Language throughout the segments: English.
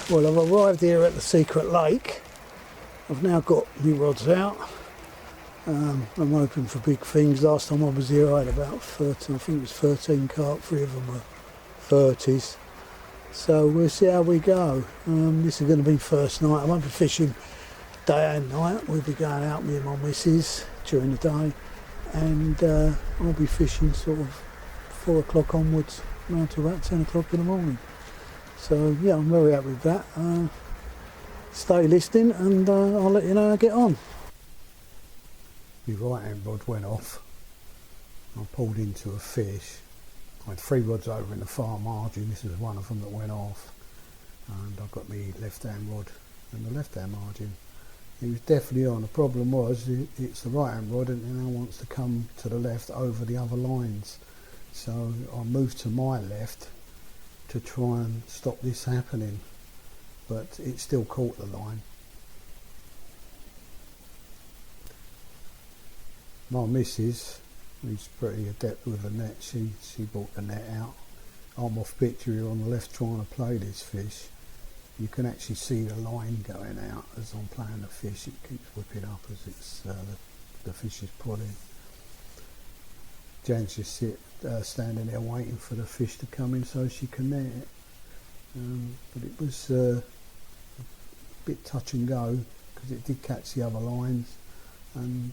Well, I've arrived here at the secret lake. I've now got my rods out. I'm hoping for big things. Last time I was here I had about 13, I think it was 13 carp, 3 of them were 30s. So we'll see how we go. This is going to be first night. I won't be fishing day and night. We'll be going out, me and my missus, during the day. And I'll be fishing sort of 4 o'clock onwards, around to about 10 o'clock in the morning. So yeah, I'm very happy with that. Stay listening and I'll let you know how I get on. My right hand rod went off. I pulled into a fish. I had 3 rods over in the far margin. This is one of them that went off. And I've got my left hand rod in the left hand margin. He was definitely on. The problem was it's the right hand rod and it now wants to come to the left over the other lines. So I moved to my left to try and stop this happening, but it still caught the line. My missus, who's pretty adept with the net, she brought the net out. I'm off picture here on the left trying to play this fish. You can actually see the line going out as I'm playing the fish. It keeps whipping up as it's the fish is pulling. Jan's just standing there waiting for the fish to come in so she can net it. But it was a bit touch and go because it did catch the other lines and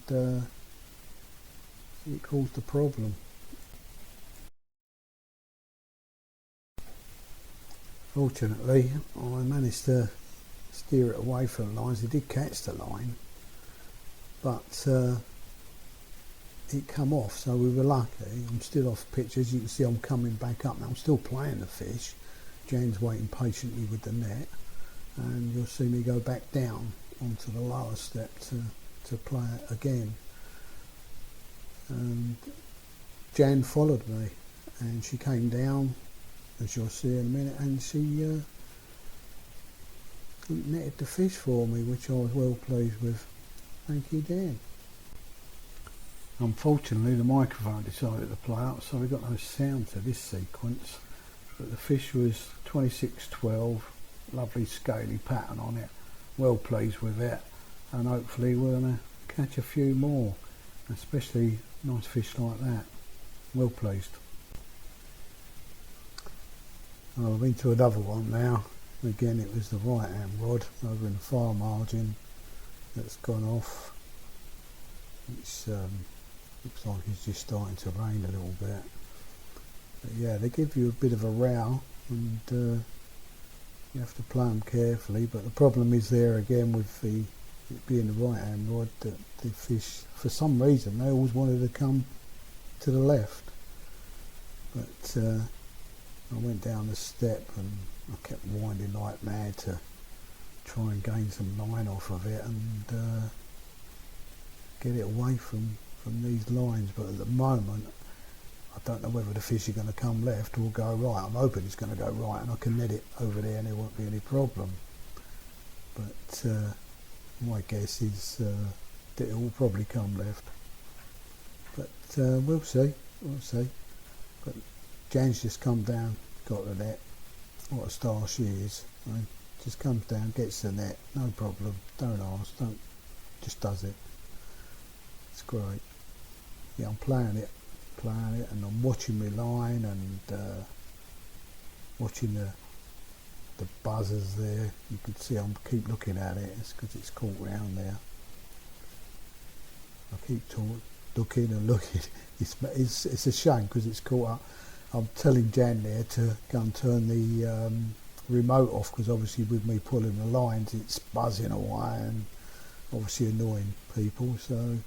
it caused a problem. Fortunately, I managed to steer it away from the lines. It did catch the line, but it come off, so we were lucky. I'm still off pitch. As you can see, I'm coming back up now. I'm still playing the fish. Jan's waiting patiently with the net, and you'll see me go back down onto the lower step to play it again. And Jan followed me, and she came down, as you'll see in a minute, and she netted the fish for me, which I was well pleased with. Thank you, Jan. Unfortunately, the microphone decided to play up, so we got no sound to this sequence. But the fish was 26-12, lovely scaly pattern on it. Well pleased with it, and hopefully we're going to catch a few more, especially nice fish like that. Well pleased. I've been to another one now. Again, it was the right hand rod over in the far margin that's gone off. It's looks like it's just starting to rain a little bit. But yeah, they give you a bit of a row and you have to play them carefully. But the problem is there again with it being the right hand rod that the fish, for some reason, they always wanted to come to the left. But I went down the step and I kept winding like mad to try and gain some line off of it and get it away from these lines. But at the moment I don't know whether the fish are going to come left or go right. I'm hoping it's going to go right and I can net it over there and there won't be any problem. But my guess is that it will probably come left. But we'll see. But Jan's just come down, got the net. What a star she is. Right? Just comes down, gets the net, no problem. Don't ask, just does it. It's great. Yeah, I'm playing it, and I'm watching my line and watching the buzzers there. You can see I keep looking at it. It's because it's caught round there. I keep looking and looking. It's a shame because it's caught up. I'm telling Jan there to go and turn the remote off because obviously with me pulling the lines it's buzzing away and obviously annoying people, so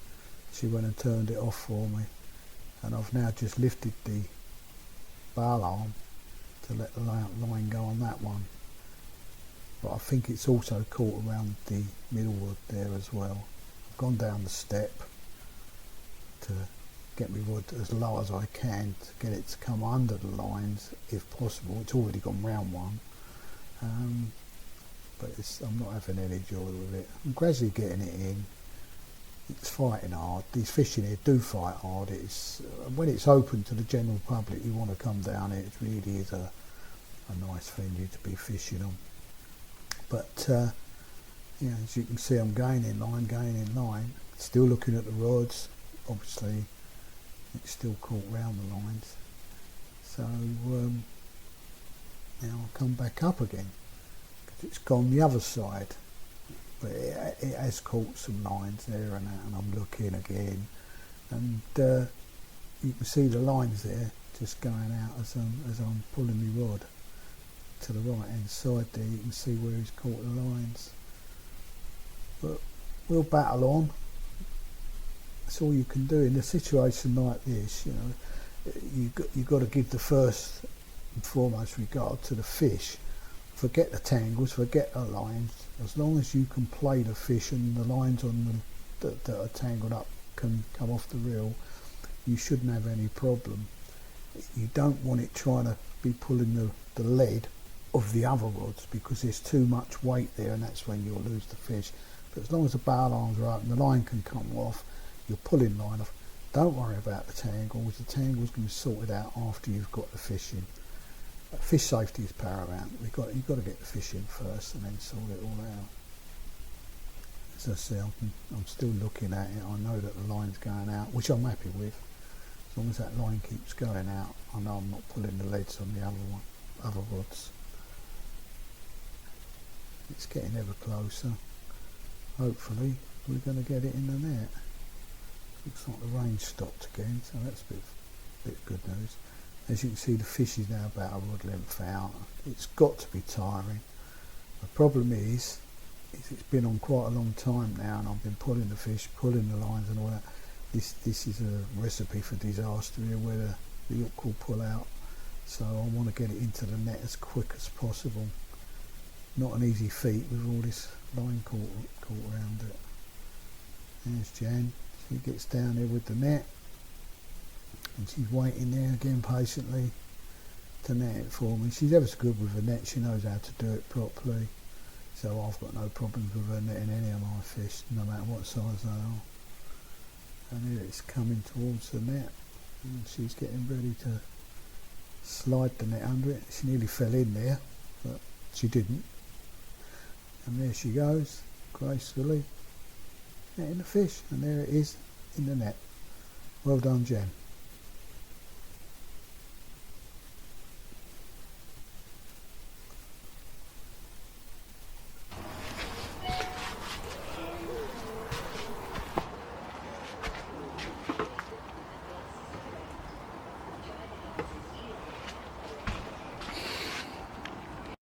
she went and turned it off for me, and I've now just lifted the bail arm to let the line go on that one, but I think it's also caught around the middle wood there as well. I've gone down the step to get my rod as low as I can to get it to come under the lines if possible. It's already gone round one, but I'm not having any joy with it. I'm gradually getting it in. It's fighting hard. These fish in here do fight hard. It's when it's open to the general public, you want to come down here. It really is a nice venue to be fishing on. But you know, as you can see, I'm gaining line, still looking at the rods. Obviously it's still caught round the lines, so now I'll come back up again because it's gone the other side, but it has caught some lines there and that, and I'm looking again, and you can see the lines there just going out as I'm pulling my rod to the right hand side there. You can see where he's caught the lines, but we'll battle on. That's all you can do in a situation like this. You know, you got to give the first and foremost regard to the fish. Forget the tangles, forget the lines. As long as you can play the fish and the lines on them that are tangled up can come off the reel, you shouldn't have any problem. You don't want it trying to be pulling the lead of the other rods, because there's too much weight there, and that's when you'll lose the fish. But as long as the bow lines are open, the line can come off, you're pulling line off. Don't worry about the tangles. The tangles can be sorted out after you've got the fish in. Fish safety is paramount. You've got to get the fish in first and then sort it all out. As I say, I'm still looking at it. I know that the line's going out, which I'm happy with. As long as that line keeps going out, I know I'm not pulling the leads on the other rods. It's getting ever closer. Hopefully we're going to get it in the net. Looks like the rain stopped again, so that's a bit good news. As you can see, the fish is now about a rod length out. It's got to be tiring. The problem is it's been on quite a long time now, and I've been pulling the fish, pulling the lines and all that. This is a recipe for disaster here, where the hook will pull out. So I want to get it into the net as quick as possible. Not an easy feat with all this line caught around it. There's Jan. She gets down there with the net, and she's waiting there again patiently to net it for me. She's ever so good with the net. She knows how to do it properly, so I've got no problems with her netting any of my fish, no matter what size they are. And here it's coming towards the net, and she's getting ready to slide the net under it. She nearly fell in there, but she didn't. And there she goes, gracefully netting the fish, and there it is in the net. Well done, Jen.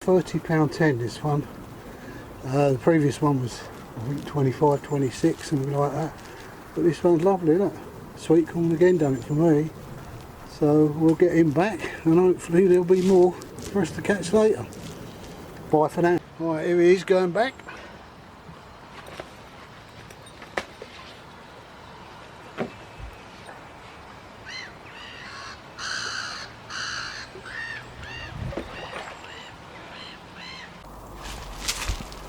£30.10 this one. The previous one was, I think, 25, 26, something like that. But this one's lovely, look. Sweet corn again done it for me. So we'll get him back, and hopefully there'll be more for us to catch later. Bye for now. Right, here he is going back.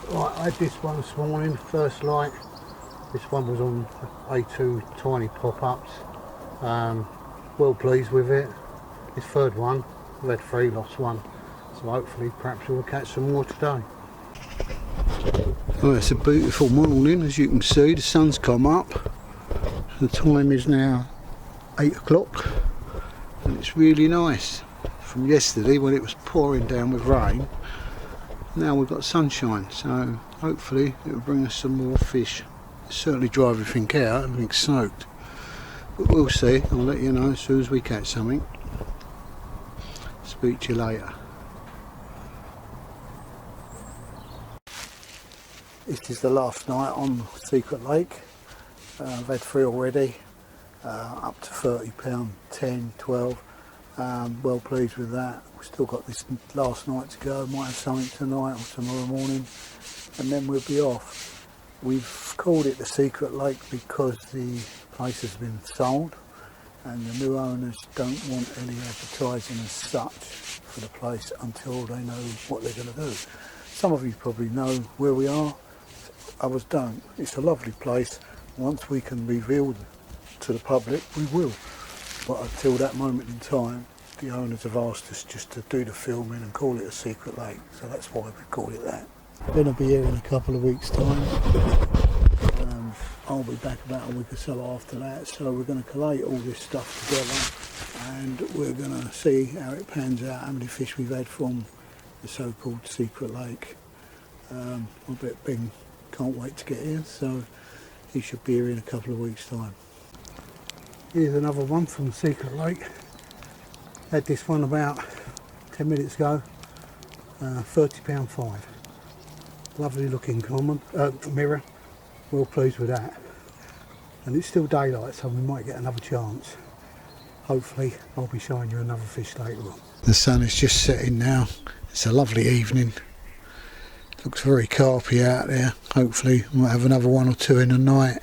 Right, I had this one this morning, first light. This one was on A2 tiny pop-ups. Well pleased with it. This third one, I've had 3, lost 1. So hopefully perhaps we'll catch some more today. Well, it's a beautiful morning, as you can see. The sun's come up. The time is now 8 o'clock, and it's really nice. From yesterday when it was pouring down with rain, now we've got sunshine, so hopefully it will bring us some more fish. It'll certainly dry everything out, everything's soaked, but we'll see. I'll let you know as soon as we catch something. Speak to you later. This is the last night on Secret Lake. I've had 3 already, up to £30, 10, 12. Well pleased with that. We've still got this last night to go. Might have something tonight or tomorrow morning, and then we'll be off. We've called it the Secret Lake because the place has been sold, and the new owners don't want any advertising as such for the place until they know what they're going to do. Some of you probably know where we are, others don't. It's a lovely place. Once we can reveal to the public, we will. But until that moment in time, the owners have asked us just to do the filming and call it a Secret Lake, so that's why we call it that. Then I'll be here in a couple of weeks' time. I'll be back about a week or so after that, so we're going to collate all this stuff together and we're going to see how it pans out, how many fish we've had from the so-called secret lake. I bet Ben can't wait to get here, so he should be here in a couple of weeks' time. Here's another one from the secret lake. Had this one about 10 minutes ago, £30 fine. Lovely looking common mirror, well pleased with that. And it's still daylight, so we might get another chance. Hopefully I'll be showing you another fish later on. The sun is just setting now. It's a lovely evening. Looks very carpy out there. Hopefully we'll have another one or two in the night.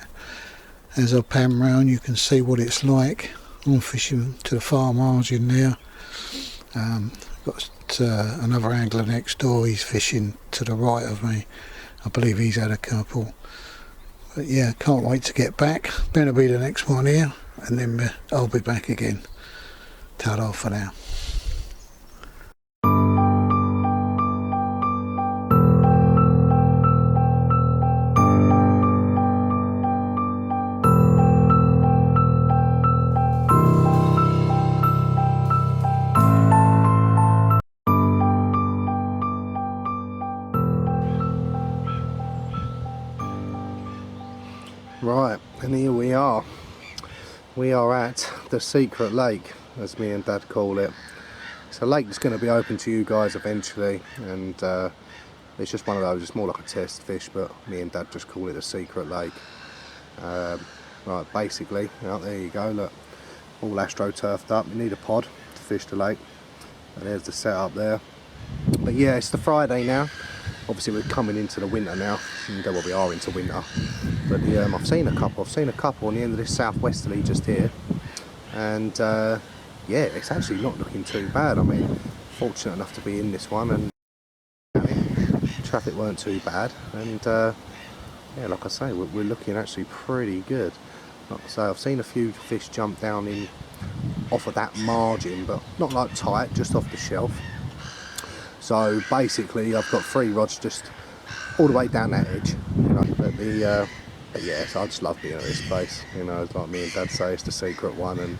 As I pan round you can see what it's like. I'm fishing to the far margin there. Got another angler next door, he's fishing to the right of me. I believe he's had a couple. But yeah, can't wait to get back. Ben will be the next one here, and then I'll be back again. Ta-da for now. Right, and here we are. We are at the secret lake, as me and Dad call it. It's a lake that's going to be open to you guys eventually, and it's just one of those. It's more like a test fish, but me and Dad just call it a secret lake. Right, basically, there you go. Look, all astroturfed up. You need a pod to fish the lake, and there's the setup there. But yeah, it's the Friday now. Obviously we're coming into the winter now, and well, we are into winter. But I've seen a couple on the end of this southwesterly just here, and yeah, it's actually not looking too bad. I mean, fortunate enough to be in this one, and traffic weren't too bad, and yeah, like I say, we're looking actually pretty good. Like I say, I've seen a few fish jump down in off of that margin, but not like tight, just off the shelf. So basically I've got 3 rods just all the way down that edge, you know. But yeah, so I just love being at this place, you know. Like me and Dad say, it's the secret one, and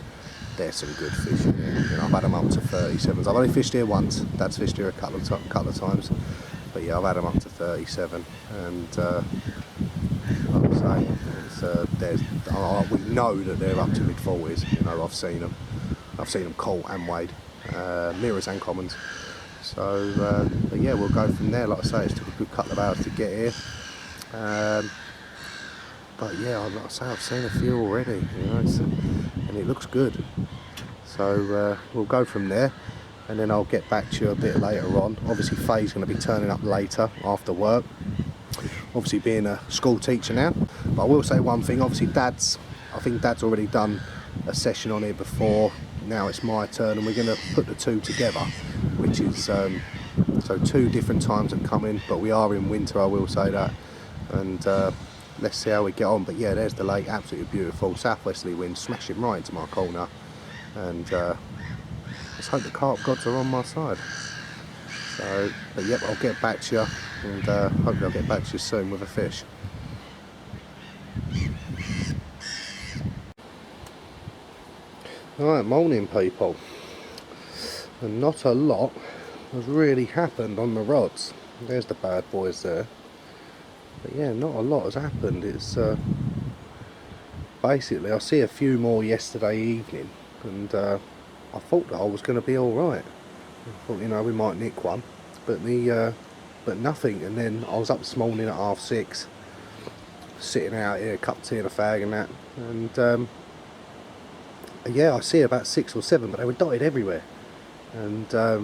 there's some good fish in here. You know, I've had them up to 37s. I've only fished here once. Dad's fished here a couple of times, but yeah, I've had them up to 37, and like I say, it's, we know that they're up to mid-40s. You know, I've seen them caught and weighed, mirrors and commons. So, but yeah, we'll go from there. Like I say, it took a good couple of hours to get here. But yeah, like I say, I've seen a few already, you know, and it looks good. So we'll go from there, and then I'll get back to you a bit later on. Obviously, Faye's going to be turning up later after work. Obviously, being a school teacher now. But I will say one thing. Obviously, I think Dad's already done a session on it before. Now it's my turn, and we're going to put the 2 together, which is so 2 different times that come in, but we are in winter, I will say that, and let's see how we get on. But yeah, there's the lake, absolutely beautiful, southwesterly wind smashing right into my corner, and let's hope the carp gods are on my side. So, but yep, I'll get back to you, and hopefully I'll get back to you soon with a fish. Right, morning people, and not a lot has really happened on the rods. There's the bad boys there, but yeah, not a lot has happened. It's basically, I see a few more yesterday evening, and I thought that I was going to be alright. I thought, you know, we might nick one, but but nothing. And then I was up this morning at 6:30, sitting out here, a cup of tea and a fag and that, and yeah, I see about 6 or 7, but they were dotted everywhere, and I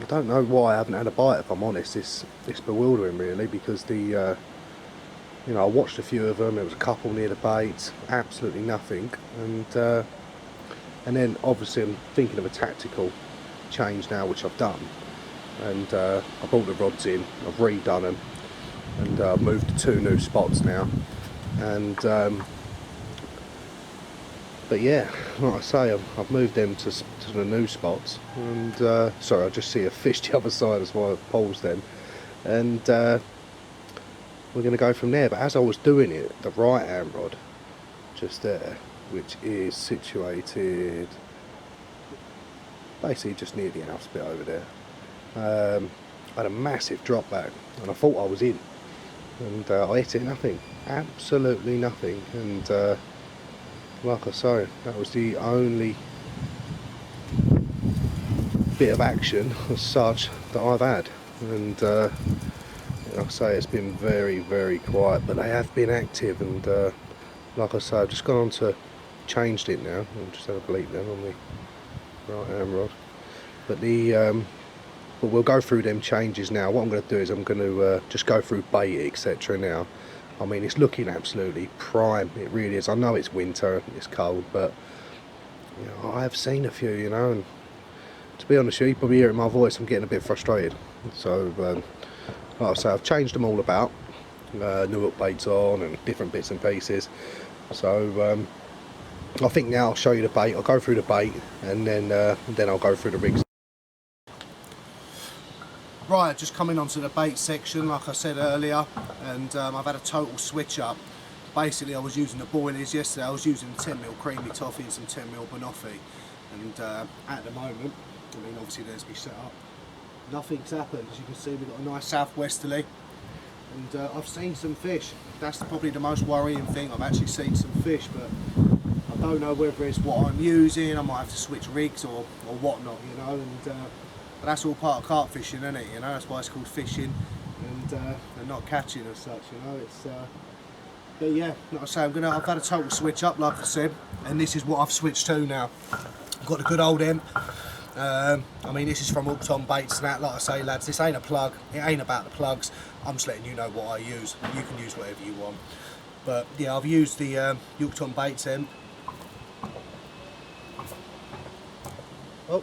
don't know why I haven't had a bite, if I'm honest. It's bewildering really, because you know, I watched a few of them. There was a couple near the bait, absolutely nothing, and then obviously I'm thinking of a tactical change now, which I've done, and I brought the rods in, I've redone them, and I've moved to 2 new spots now, and but yeah, like I say, I've moved them to the new spots, and sorry, I just see a fish the other side as well. I've paused them, and we're going to go from there. But as I was doing it, the right hand rod just there, which is situated basically just near the house bit over there, I had a massive drop back and I thought I was in, and I hit it, nothing, absolutely nothing. And like I say, that was the only bit of action as such that I've had. And like I say, it's been very, very quiet, but they have been active. And like I say, I've just gone on to changed it now. I'll just have a bleep then on the right hand rod. But but we'll go through them changes now. What I'm going to do is I'm going to just go through bait, etc. now. I mean, it's looking absolutely prime, it really is. I know it's winter, it's cold, but you know, I have seen a few, you know, and to be honest with you, you probably hear it in my voice, I'm getting a bit frustrated. So like I say, I've changed them all about, new hook baits on and different bits and pieces. So I think now I'll show you the bait, I'll go through the bait, and then I'll go through the rigs. Right, just coming onto the bait section, like I said earlier, and I've had a total switch up. Basically, I was using the boilies yesterday. I was using 10mm creamy toffee and some 10mm banoffee, and at the moment, I mean, obviously there's me set up, nothing's happened. As you can see, we've got a nice southwesterly, and I've seen some fish. That's probably the most worrying thing. I've actually seen some fish, but I don't know whether it's what I'm using. I might have to switch rigs or whatnot, you know. And but that's all part of carp fishing, isn't it? You know, that's why it's called fishing, and not catching as such. You know, it's. But yeah, like I say, I've had a total switch up, like I said, and this is what I've switched to now. I've got the good old M. I mean, this is from Oconnor Baits and that. Like I say, lads, this ain't a plug. It ain't about the plugs. I'm just letting you know what I use. You can use whatever you want. But yeah, I've used the Oconnor Baits M. Oh.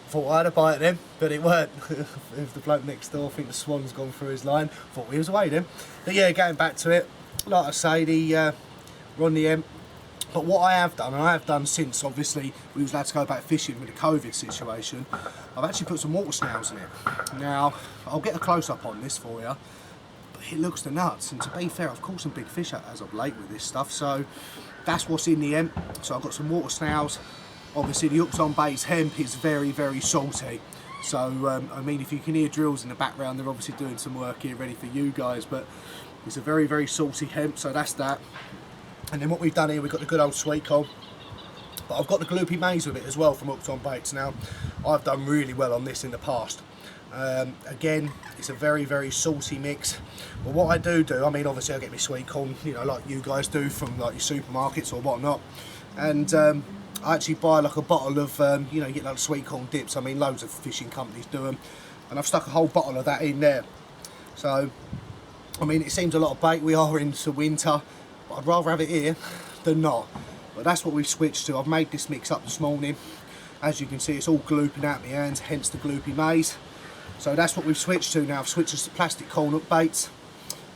Thought I had a bite of them, but it weren't. It was the bloke next door. I think the swan's gone through his line. Thought he was away then. But yeah, going back to it, like I say, we're on the M. But what I have done, and I have done since obviously we was allowed to go back fishing with the COVID situation, I've actually put some water snails in it. Now, I'll get a close up on this for you, but it looks the nuts. And to be fair, I've caught some big fish as of late with this stuff. So that's what's in the M. So I've got some water snails. Obviously the Oconnor Baits hemp is very, very salty. So, I mean, if you can hear drills in the background, they're obviously doing some work here ready for you guys, but it's a very, very salty hemp, so that's that. And then what we've done here, we've got the good old sweet cod, but I've got the gloopy maize with it as well from Oconnor Baits. Now, I've done really well on this in the past. Again, it's a very, very salty mix. But what I do, I mean, obviously I get my sweet corn, you know, like you guys do from like your supermarkets or whatnot. And I actually buy like a bottle of, you know, you get like sweet corn dips. I mean, loads of fishing companies do them. And I've stuck a whole bottle of that in there. So, I mean, it seems a lot of bait. We are into winter, but I'd rather have it here than not. But that's what we've switched to. I've made this mix up this morning. As you can see, it's all glooping out my hands, hence the gloopy maize. So that's what we've switched to now. I've switched to plastic corn hook baits.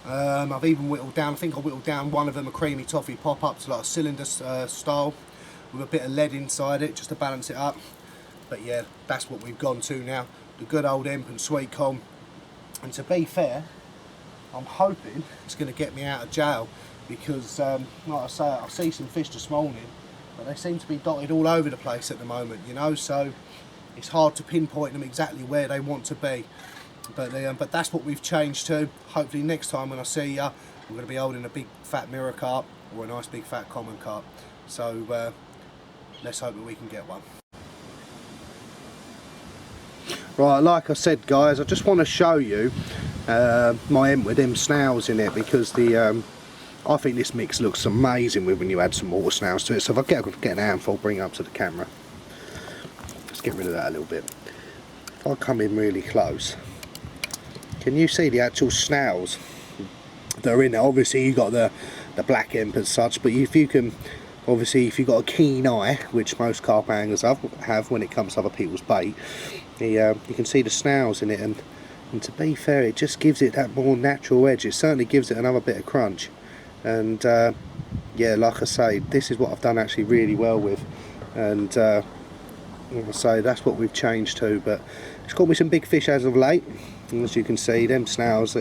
I've even whittled down, I think I whittled down one of them, a creamy toffee pop-up to like a cylinder style with a bit of lead inside it just to balance it up. But yeah, that's what we've gone to now. The good old hemp and sweet corn. And to be fair, I'm hoping it's going to get me out of jail because, like I say, I see some fish this morning, but they seem to be dotted all over the place at the moment, you know, so it's hard to pinpoint them exactly where they want to be. But that's what we've changed to. Hopefully next time when I see you, I'm going to be holding a big fat mirror carp or a nice big fat common carp. So let's hope that we can get one. Right, like I said guys, I just want to show you my hemp with them snails in it, because I think this mix looks amazing with when you add some water snails to it. So if I get an handful, bring it up to the camera. Let's get rid of that a little bit. If I come in really close, can you see the actual snails that are in there? Obviously you got the black hemp and such, but if you can, obviously if you've got a keen eye, which most carp anglers have when it comes to other people's bait, you can see the snails in it, and to be fair, it just gives it that more natural edge. It certainly gives it another bit of crunch. And yeah, like I say, this is what I've done actually really well with, and like I say, that's what we've changed to. But It's caught me some big fish as of late, and as you can see, them snails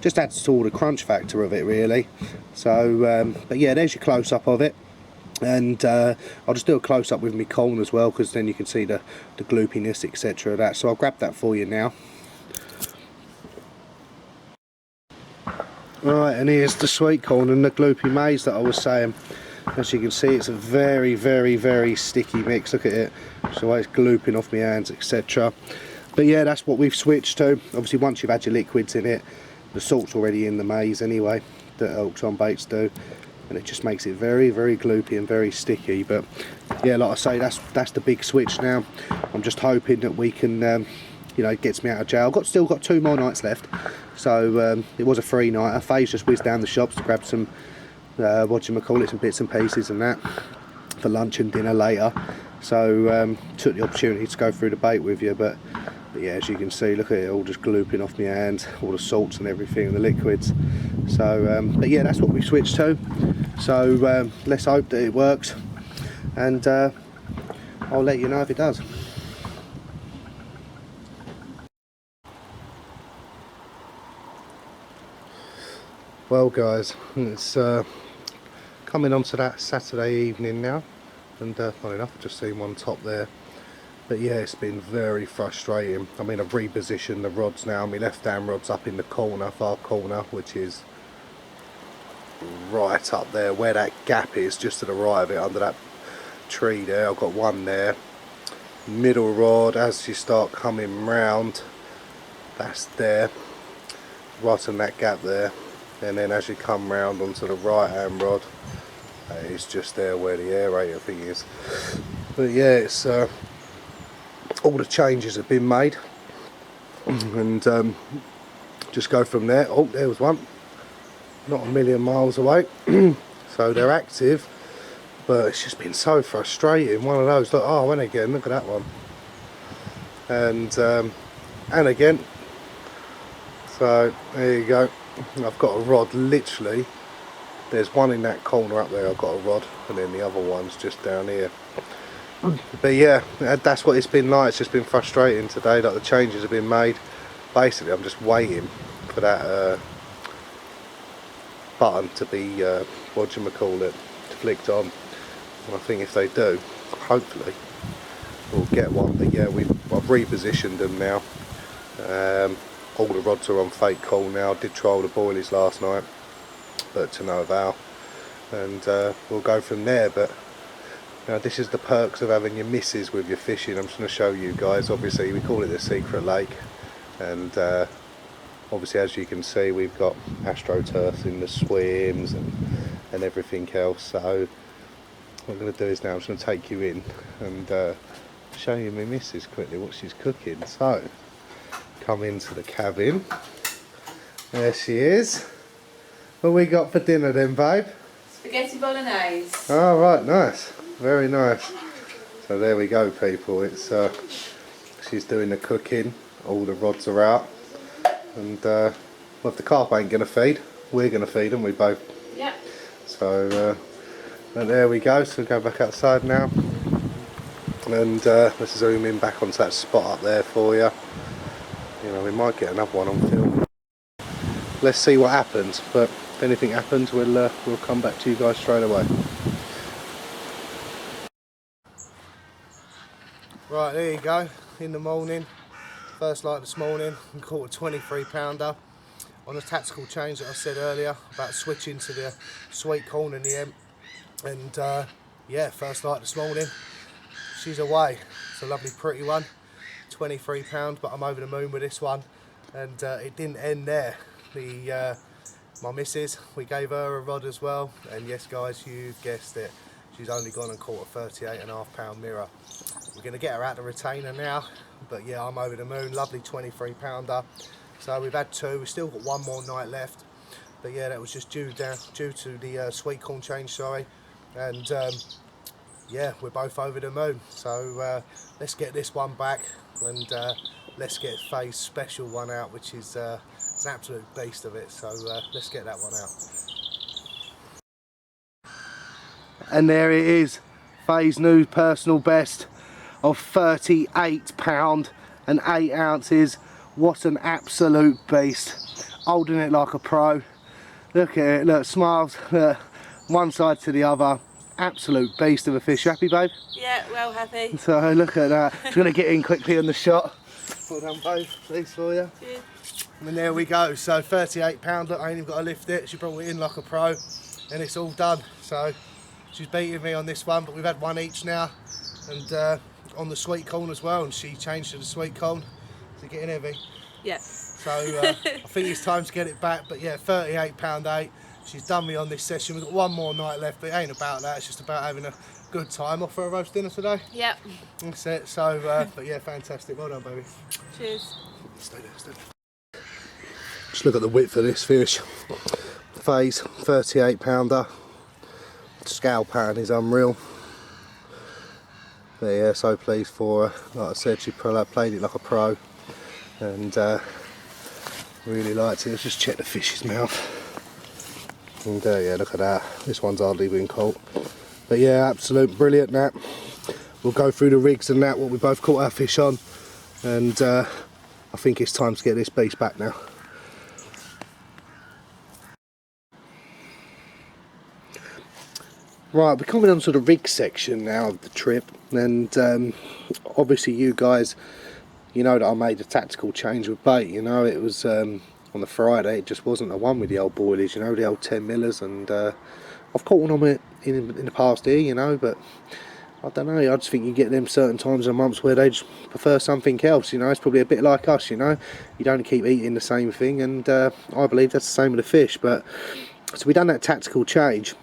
just adds to all the crunch factor of it really. So but yeah, there's your close-up of it. And I'll just do a close-up with my corn as well, because then you can see the gloopiness, etc. of that. So I'll grab that for you now. Right, and here's the sweet corn and the gloopy maize that I was saying. As you can see, it's a very, very, very sticky mix. Look at it. So it's glooping off my hands, etc. But yeah, that's what we've switched to. Obviously, once you've had your liquids in it, the salt's already in the maize anyway, that Oconnor baits do. And it just makes it very, very gloopy and very sticky. But yeah, like I say, that's the big switch now. I'm just hoping that we can, you know, it gets me out of jail. Still got 2 more nights left. So it was a free night. Faye's just whizzed down the shops to grab some, some bits and pieces and that for lunch and dinner later. So took the opportunity to go through the bait with you. But yeah, as you can see, look at it all just glooping off my hands, all the salts and everything and the liquids. So but yeah, that's what we switched to. So let's hope that it works, and I'll let you know if it does. Well guys, it's coming on to that Saturday evening now, and funny enough I've just seen one top there. But yeah, it's been very frustrating. I mean, I've repositioned the rods now. My left hand rod's up in the corner, far corner, which is right up there where that gap is, just to the right of it, under that tree there. I've got one there. Middle rod, as you start coming round, that's there, right in that gap there. And then as you come round onto the right hand rod, it's just there where the aerator thing is. But yeah, it's all the changes have been made, and just go from there. Oh, there was one, not a million miles away. So they're active, but it's just been so frustrating. One of those, like, oh, and again, look at that one, and again. So there you go. I've got a rod literally, there's one in that corner up there, I've got a rod, and then the other one's just down here. But yeah, that's what it's been like. It's just been frustrating today. Like, the changes have been made. Basically I'm just waiting for that button to be flicked on, and I think if they do, hopefully we'll get one. But yeah, I've repositioned them now. All the rods are on fake coal now. I did try all the boilies last night, but to no avail, and we'll go from there. But now, this is the perks of having your misses with your fishing. I'm just going to show you guys. Obviously we call it the secret lake, and obviously as you can see, we've got astroturf in the swims and everything else. So what I'm going to do is now I'm just going to take you in and show you my missus quickly what she's cooking. So come into the cabin. There she is. What we got for dinner then, babe? Spaghetti bolognese. Oh, right, nice. Very nice. So there we go, people. It's she's doing the cooking. All the rods are out. And well, if the carp ain't going to feed, we're going to feed them, we both. Yep. So there we go. So we'll go back outside now. And let's zoom in back onto that spot up there for you. You know, we might get another one on film. Let's see what happens, but if anything happens, we'll come back to you guys straight away. Right, there you go. In the morning, first light this morning, we caught a 23 pounder on a tactical change that I said earlier about switching to the sweet corn and the M. And yeah, first light this morning, she's away. It's a lovely pretty one. 23 pound, but I'm over the moon with this one. And it didn't end there. My missus, we gave her a rod as well, and yes guys, you've guessed it, she's only gone and caught a 38.5 pound mirror. We're going to get her out the retainer now, but yeah, I'm over the moon. Lovely 23 pounder. So we've had 2, we've still got 1 more night left, but yeah, that was just due to the sweet corn change, sorry. And yeah, we're both over the moon. So let's get this one back, and let's get Faye's special one out, which is it's an absolute beast of it. So let's get that one out. And there it is, Faye's new personal best of £38.50. and 8 ounces. What an absolute beast. Holding it like a pro. Look at it, look, smiles, look, one side to the other. Absolute beast of a fish. Happy, babe? Yeah, well happy. So look at that. Just going to get in quickly on the shot. Well done, babe. Please for you. Cheers. And there we go. So 38 pound. Look, I ain't even got to lift it. She brought it in like a pro, and it's all done. So she's beating me on this one, but we've had one each now, and on the sweet corn as well. And she changed to the sweet corn. Is it getting heavy? Yeah. So I think it's time to get it back. But yeah, 38 pound 8. She's done me on this session. We've got one more night left, but it ain't about that. It's just about having a good time. Off for a roast dinner today. Yep. That's it. So, but yeah, fantastic. Well done, baby. Cheers. Stay there, stay there. Just look at the width of this fish. Phase, 38 pounder. Scale pattern is unreal. But yeah, so pleased for her. Like I said, she played it like a pro, and really liked it. Let's just check the fish's mouth. And yeah, look at that. This one's hardly been caught. But yeah, absolute brilliant that. We'll go through the rigs and that, what we both caught our fish on. And I think it's time to get this beast back now. Right, we're coming on to the rig section now of the trip. And obviously you guys, you know that I made a tactical change with bait. You know, it was on the Friday, it just wasn't the one with the old boilies, you know, the old 10 millers, and I've caught one on it in the past here, you know, but I don't know, I just think you get them certain times of months where they just prefer something else, you know. It's probably a bit like us, you know, you don't keep eating the same thing, and I believe that's the same with the fish. But so we done that tactical change,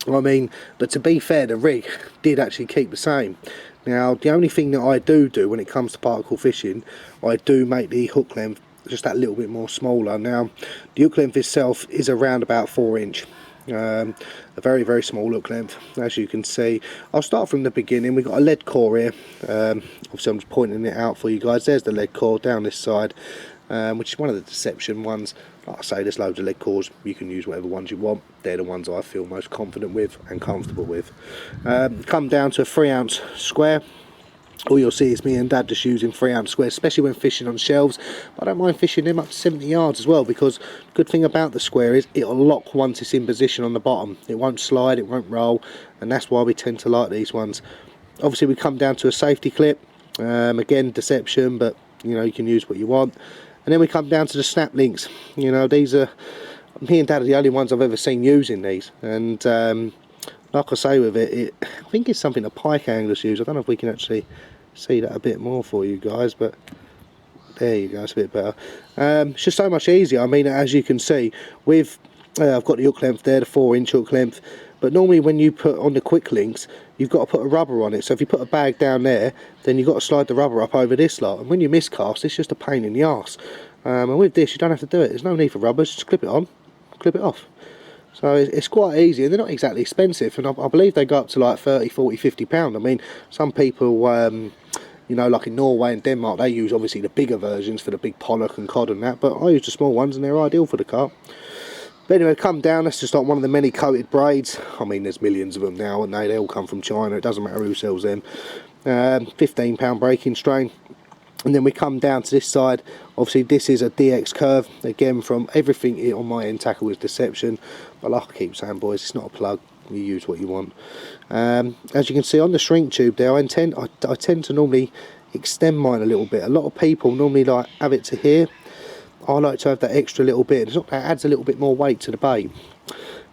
I mean, but to be fair, the rig did actually keep the same. Now, the only thing that I do when it comes to particle fishing, I do make the hook length just that little bit more smaller. Now, the hook length itself is around about 4 inch. A very, very small hook length, as you can see. I'll start from the beginning. We've got a lead core here. Obviously, I'm just pointing it out for you guys. There's the lead core down this side, which is one of the deception ones. Like I say, there's loads of lead cores. You can use whatever ones you want. They're the ones I feel most confident with and comfortable with. Come down to a 3 ounce square. All you'll see is me and Dad just using 3 ounce squares, especially when fishing on shelves. I don't mind fishing them up to 70 yards as well, because the good thing about the square is it'll lock once it's in position on the bottom. It won't slide, it won't roll, and that's why we tend to like these ones. Obviously we come down to a safety clip, again deception, but you know, you can use what you want. And then we come down to the snap links. You know, these are, me and Dad are the only ones I've ever seen using these, and like I say with it, I think it's something that pike anglers use. I don't know if we can actually see that a bit more for you guys, but there you go, it's a bit better. It's just so much easier. I mean, as you can see, with I've got the hook length there, the 4 inch hook length, but normally when you put on the quick links, you've got to put a rubber on it. So if you put a bag down there, then you've got to slide the rubber up over this lot, and when you miscast, it's just a pain in the arse. And with this, you don't have to do it. There's no need for rubbers, just clip it on, clip it off. So it's quite easy, and they're not exactly expensive, and I believe they go up to like 30, 40, 50 pound. I mean, some people, you know, like in Norway and Denmark, they use obviously the bigger versions for the big pollock and cod and that, but I use the small ones and they're ideal for the carp. But anyway, come down, that's just like one of the many coated braids. I mean, there's millions of them now, and they all come from China. It doesn't matter who sells them. 15 pound breaking strain. And then we come down to this side. Obviously this is a DX curve, again from everything on my end tackle is deception, but like I keep saying, boys, it's not a plug, you use what you want. As you can see on the shrink tube there, I tend to normally extend mine a little bit. A lot of people normally like have it to here. I like to have that extra little bit. It's not, that adds a little bit more weight to the bait.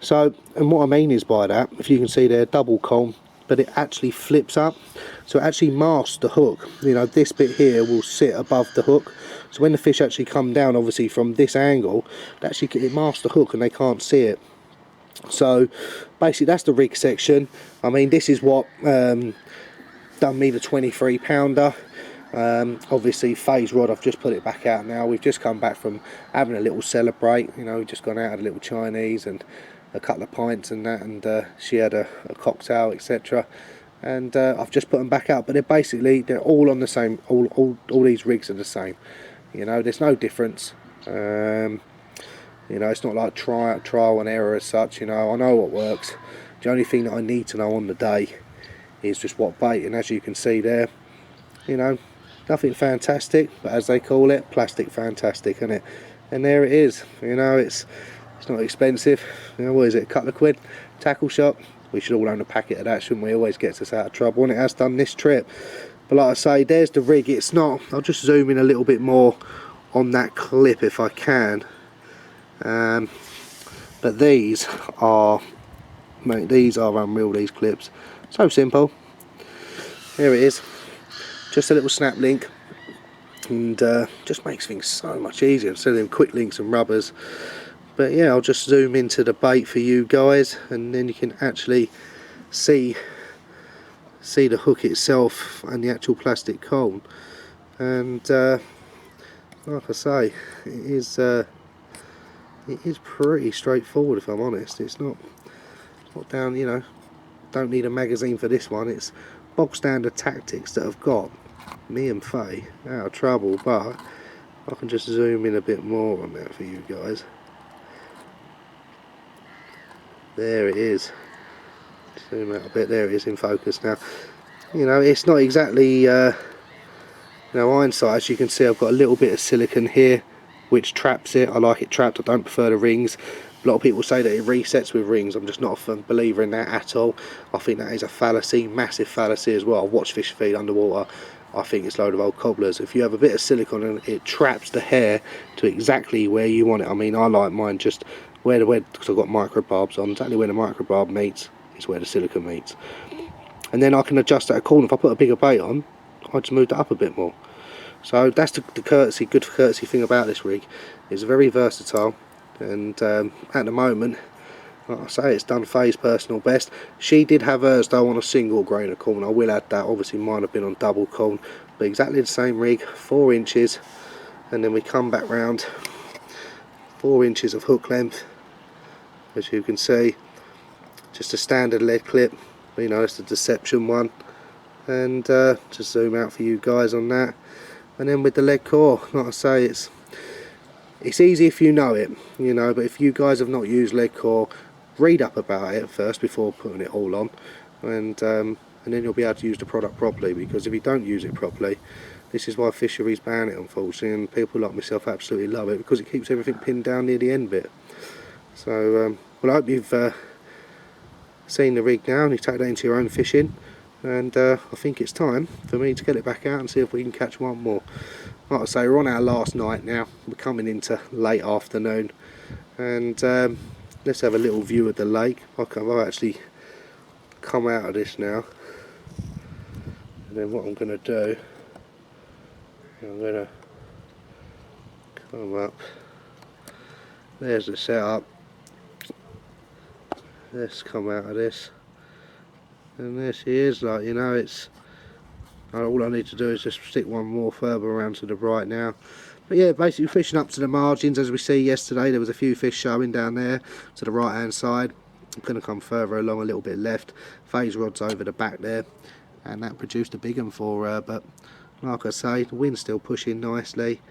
So, and what I mean is by that, if you can see there, double comb, but it actually flips up, so it actually masks the hook. You know, this bit here will sit above the hook, so when the fish actually come down, obviously from this angle, it masks the hook and they can't see it. So basically that's the rig section. I mean, this is what done me the 23 pounder. Obviously phase rod, I've just put it back out now. We've just come back from having a little celebrate, you know, we've just gone out, had a little Chinese and a couple of pints and that, and she had a cocktail, etc. And I've just put them back out, but they're all on the same, all these rigs are the same, you know, there's no difference. You know, it's not like trial and error as such. You know, I know what works. The only thing that I need to know on the day is just what bait, and as you can see there, you know, Nothing fantastic, but as they call it, plastic fantastic, isn't it? And there it is. You know, it's not expensive. You know, what is it, a couple of quid? Tackle shop. We should all own a packet of that, shouldn't we? It always gets us out of trouble, and it has done this trip. But like I say, there's the rig. It's not. I'll just zoom in a little bit more on that clip if I can. But these are, mate, these are unreal, these clips. So simple. Here it is. Just a little snap link, and just makes things so much easier instead of them quick links and rubbers. But yeah, I'll just zoom into the bait for you guys, and then you can actually see the hook itself and the actual plastic cone. And like I say, it is pretty straightforward, if I'm honest. It's not down, you know, don't need a magazine for this one. It's bog standard tactics that have got me and Faye out of trouble, but I can just zoom in a bit more on that for you guys. There it is. Zoom out a bit. There it is in focus now. You know, it's not exactly hindsight. As you can see, I've got a little bit of silicone here which traps it. I like it trapped. I don't prefer the rings. A lot of people say that it resets with rings. I'm just not a believer in that at all. I think that is a fallacy, massive fallacy as well. I've watched fish feed underwater. I think it's a load of old cobblers. If you have a bit of silicone and it traps the hair to exactly where you want it. I mean, I like mine just where because I've got microbarbs on. Exactly where the microbarb meets is where the silicone meets. And then I can adjust that accordingly. If I put a bigger bait on, I just move that up a bit more. So that's the good courtesy thing about this rig. It's very versatile, and at the moment, like I say, it's done Faye's personal best. She did have hers though on a single grain of corn. I will add that. Obviously mine have been on double corn, but exactly the same rig, 4 inches, and then we come back round, 4 inches of hook length, as you can see, just a standard lead clip. You know, it's the deception one, and just zoom out for you guys on that. And then with the lead core, like I say, it's easy if you know it, you know, but if you guys have not used lead core, read up about it first before putting it all on, and then you'll be able to use the product properly. Because if you don't use it properly, this is why fisheries ban it, unfortunately, and people like myself absolutely love it because it keeps everything pinned down near the end bit. So well, I hope you've seen the rig now and you take that into your own fishing. And I think it's time for me to get it back out and see if we can catch one more. Like I say, we're on our last night now. We're coming into late afternoon, and let's have a little view of the lake. I've actually come out of this now, and then what I'm going to do, I'm going to come up. There's the setup. Let's come out of this. And there she is, like, you know, it's all I need to do is just stick one more further around to the right now. But yeah, basically fishing up to the margins. As we see yesterday, there was a few fish showing down there to the right hand side. I'm going to come further along a little bit left. Phase rod's over the back there, and that produced a big one for her. But like I say, the wind's still pushing nicely.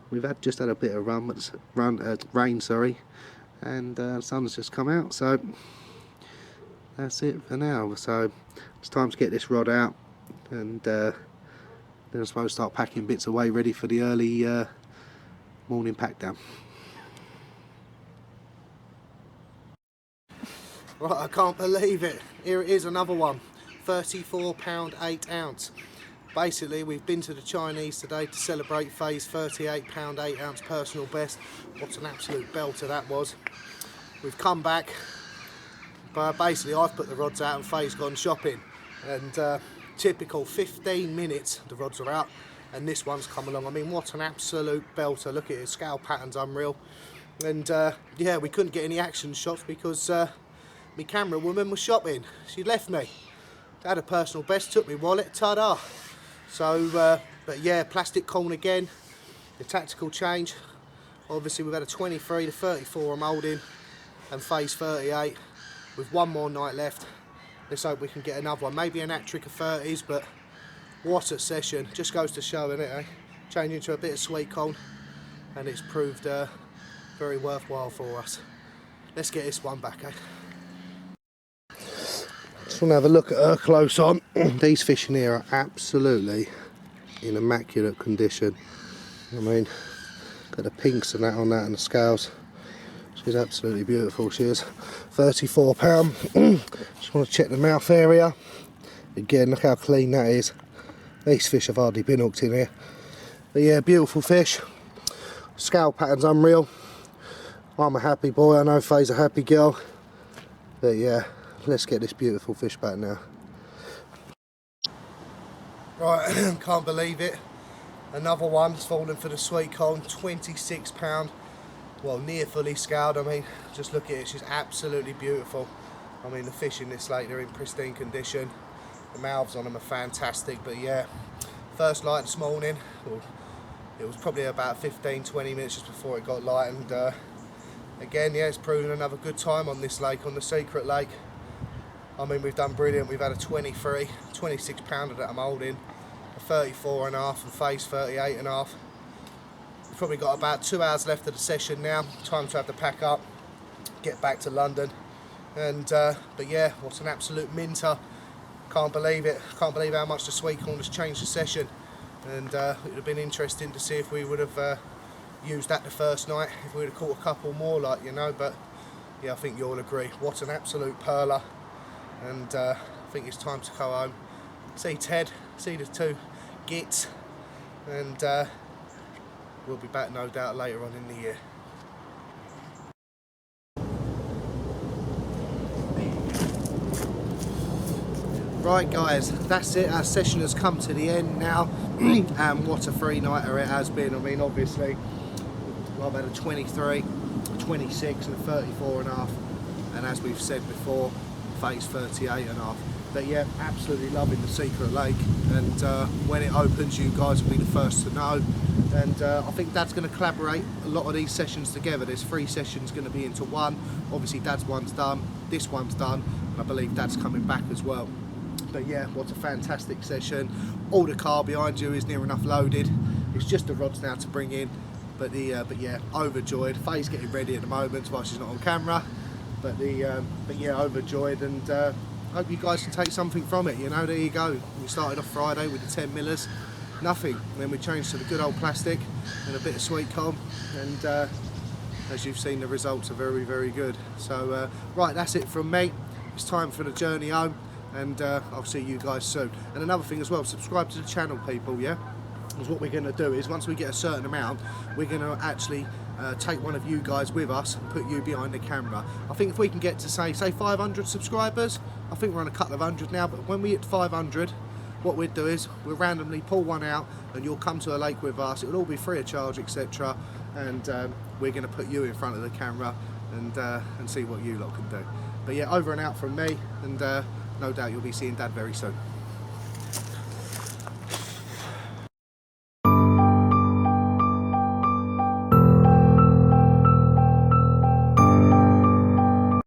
We've just had a bit of rain, sorry, and the sun's just come out. So that's it for now. So it's time to get this rod out, and then I'm supposed to start packing bits away ready for the early morning pack down. Right, I can't believe it. Here it is, another one. £34 8 ounce. Basically, we've been to the Chinese today to celebrate Faye's £38 8 ounce personal best. What an absolute belter that was. We've come back, but basically I've put the rods out and Faye's gone shopping, and typical 15 minutes the rods are out and this one's come along. I mean, what an absolute belter. Look at it, scale pattern's unreal. And yeah, we couldn't get any action shots because my camera woman was shopping. She left me. Had a personal best, took me wallet, ta-da. So but yeah, plastic corn again, the tactical change. Obviously we've had a 23 to 34 I'm holding, and Faye's 38 with one more night left. Let's hope we can get another one, maybe an hat-trick of 30s, but what a session. Just goes to show, innit, eh? Change into a bit of sweet corn, and it's proved very worthwhile for us. Let's get this one back, eh? Just want to have a look at her close on. These fish in here are absolutely in immaculate condition. I mean, got the pinks and that on that and the scales. She's absolutely beautiful, she is. £34. Just want to check the mouth area. Again, look how clean that is. These fish have hardly been hooked in here. But yeah, beautiful fish. Scale pattern's unreal. I'm a happy boy, I know Faye's a happy girl. But yeah, let's get this beautiful fish back now. Right, can't believe it. Another one's fallen for the sweet corn, £26. Well, near fully scaled. I mean, just look at it, she's absolutely beautiful. I mean, the fish in this lake, they're in pristine condition. The mouths on them are fantastic, but yeah, first light this morning. Well, it was probably about 15-20 minutes just before it got light, and again, yeah, it's proven another good time on this lake, on the secret lake. I mean, we've done brilliant. We've had a 23, 26 pounder that I'm holding, a 34.5 and Faye's 38.5. We've probably got about 2 hours left of the session now. Time to have to pack up, get back to London. And but yeah, what's an absolute minter. Can't believe it. Can't believe how much the sweet corn has changed the session. And it would have been interesting to see if we would have used that the first night, if we would have caught a couple more, like, you know. But yeah, I think you'll agree. What an absolute perler. And I think it's time to go home, see Ted, see the two gits, and we'll be back no doubt later on in the year. Right guys, that's it, our session has come to the end now. And what a free nighter it has been. I mean, obviously I've had a 23, a 26 and a 34.5, and as we've said before, Faye's 38.5. But yeah, absolutely loving the secret lake, and when it opens you guys will be the first to know. And I think Dad's going to collaborate a lot of these sessions together. There's 3 sessions going to be into one. Obviously Dad's one's done, this one's done, and I believe Dad's coming back as well. But yeah, what a fantastic session. All the car behind you is near enough loaded. It's just the rods now to bring in. But yeah, overjoyed. Faye's getting ready at the moment while she's not on camera. But yeah, overjoyed, and hope you guys can take something from it. You know, there you go. We started off Friday with the 10 millers, nothing. And then we changed to the good old plastic and a bit of sweet corn, and as you've seen, the results are very, very good. So right, that's it from me. It's time for the journey home, and I'll see you guys soon. And another thing as well, subscribe to the channel, people. Yeah, because what we're going to do is, once we get a certain amount, we're going to actually take one of you guys with us and put you behind the camera. I think if we can get to say 500 subscribers, I think we're on a couple of hundred now, but when we hit 500, what we'd do is we'll randomly pull one out and you'll come to a lake with us. It'll all be free of charge, etc. And we're going to put you in front of the camera and see what you lot can do. But yeah, over and out from me, and no doubt you'll be seeing Dad very soon.